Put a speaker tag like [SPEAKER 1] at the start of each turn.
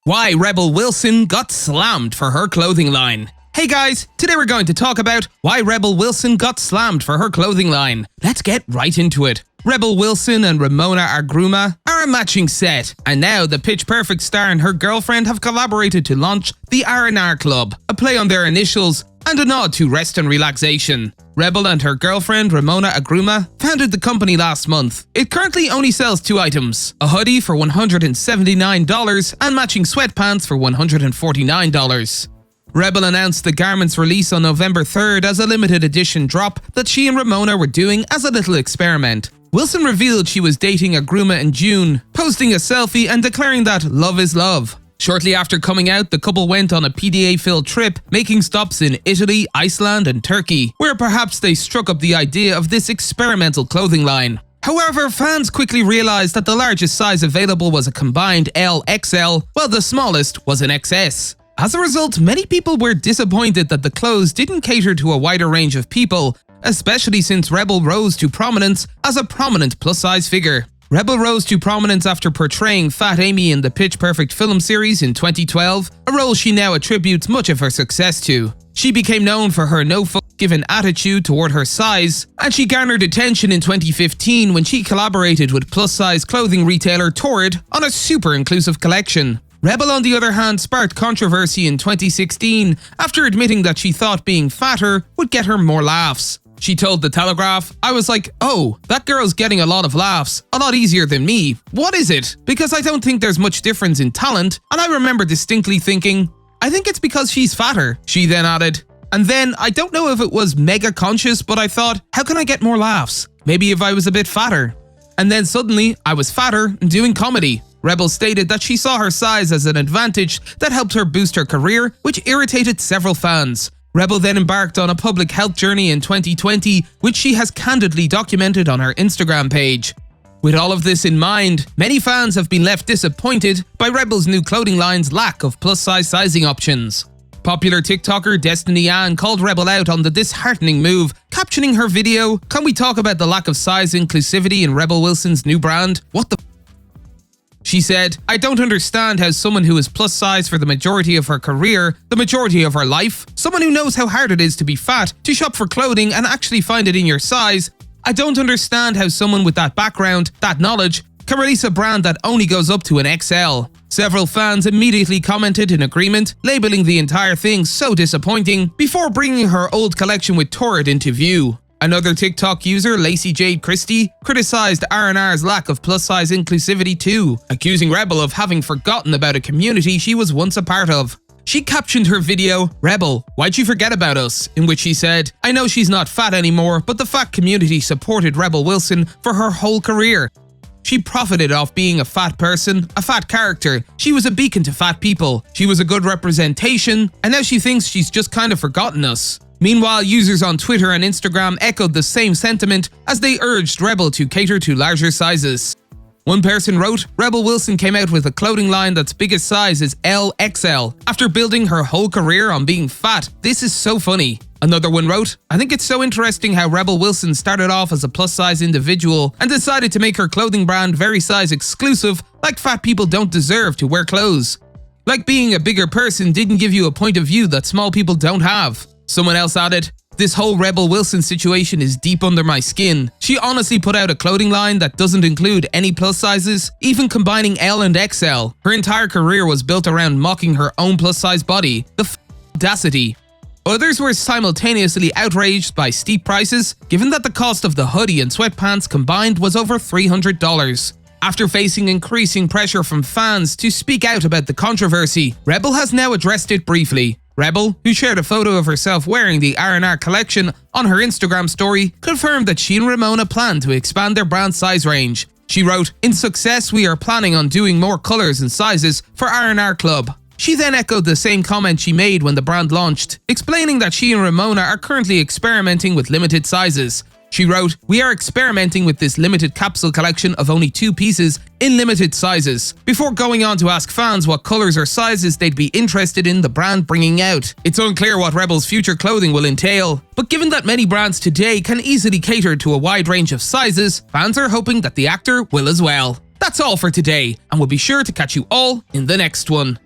[SPEAKER 1] Why Rebel Wilson got slammed for her clothing line. Hey guys, today we're going to talk about why Rebel Wilson got slammed for her clothing line. Let's get right into it. Rebel Wilson and Ramona Agruma are a matching set, and now the Pitch Perfect star and her girlfriend have collaborated to launch the R&R Club, a play on their initials and a nod to rest and relaxation. Rebel and her girlfriend Ramona Agruma founded the company last month. It currently only sells 2 items, a hoodie for $179 and matching sweatpants for $149. Rebel announced the garment's release on November 3rd as a limited edition drop that she and Ramona were doing as a little experiment. Wilson revealed she was dating Agruma in June, posting a selfie and declaring that love is love. Shortly after coming out, the couple went on a PDA-filled trip, making stops in Italy, Iceland and Turkey, where perhaps they struck up the idea of this experimental clothing line. However, fans quickly realized that the largest size available was a combined LXL, while the smallest was an XS. As a result, many people were disappointed that the clothes didn't cater to a wider range of people, especially since Rebel rose to prominence as a prominent plus-size figure. Rebel rose to prominence after portraying Fat Amy in the Pitch Perfect film series in 2012, a role she now attributes much of her success to. She became known for her no-fuck-given attitude toward her size, and she garnered attention in 2015 when she collaborated with plus-size clothing retailer Torrid on a super inclusive collection. Rebel, on the other hand, sparked controversy in 2016 after admitting that she thought being fatter would get her more laughs. She told The Telegraph, "I was like, oh, that girl's getting a lot of laughs, a lot easier than me. What is it? Because I don't think there's much difference in talent." And I remember distinctly thinking, I think it's because she's fatter. She then added, and then I don't know if it was mega conscious, but I thought, how can I get more laughs? Maybe if I was a bit fatter. And then suddenly, I was fatter and doing comedy. Rebel stated that she saw her size as an advantage that helped her boost her career, which irritated several fans. Rebel then embarked on a public health journey in 2020, which she has candidly documented on her Instagram page. With all of this in mind, many fans have been left disappointed by Rebel's new clothing line's lack of plus-size sizing options. Popular TikToker Destiny Ann called Rebel out on the disheartening move, captioning her video, "Can we talk about the lack of size inclusivity in Rebel Wilson's new brand? What the f?" She said, "I don't understand how someone who is plus size for the majority of her career, the majority of her life, someone who knows how hard it is to be fat, to shop for clothing and actually find it in your size, I don't understand how someone with that background, that knowledge, can release a brand that only goes up to an XL. Several fans immediately commented in agreement, labeling the entire thing so disappointing, before bringing her old collection with Torrid into view. Another TikTok user, Lacey Jade Christie, criticized R&R's lack of plus-size inclusivity too, accusing Rebel of having forgotten about a community she was once a part of. She captioned her video, "Rebel, why'd you forget about us?" in which she said, "I know she's not fat anymore, but the fat community supported Rebel Wilson for her whole career. She profited off being a fat person, a fat character. She was a beacon to fat people. She was a good representation, and now she thinks she's just kind of forgotten us." Meanwhile, users on Twitter and Instagram echoed the same sentiment as they urged Rebel to cater to larger sizes. One person wrote, "Rebel Wilson came out with a clothing line that's biggest size is LXL after building her whole career on being fat. This is so funny." Another one wrote, "I think it's so interesting how Rebel Wilson started off as a plus-size individual and decided to make her clothing brand very size exclusive, like fat people don't deserve to wear clothes. Like being a bigger person didn't give you a point of view that small people don't have." Someone else added, "This whole Rebel Wilson situation is deep under my skin. She honestly put out a clothing line that doesn't include any plus sizes, even combining L and XL. Her entire career was built around mocking her own plus size body. The audacity." Others were simultaneously outraged by steep prices, given that the cost of the hoodie and sweatpants combined was over $300. After facing increasing pressure from fans to speak out about the controversy, Rebel has now addressed it briefly. Rebel, who shared a photo of herself wearing the R&R collection on her Instagram story, confirmed that she and Ramona plan to expand their brand size range. She wrote, "In success, we are planning on doing more colors and sizes for R&R Club." She then echoed the same comment she made when the brand launched, explaining that she and Ramona are currently experimenting with limited sizes. She wrote, "We are experimenting with this limited capsule collection of only 2 pieces in limited sizes," before going on to ask fans what colors or sizes they'd be interested in the brand bringing out. It's unclear what Rebel's future clothing will entail, but given that many brands today can easily cater to a wide range of sizes, fans are hoping that the actor will as well. That's all for today, and we'll be sure to catch you all in the next one.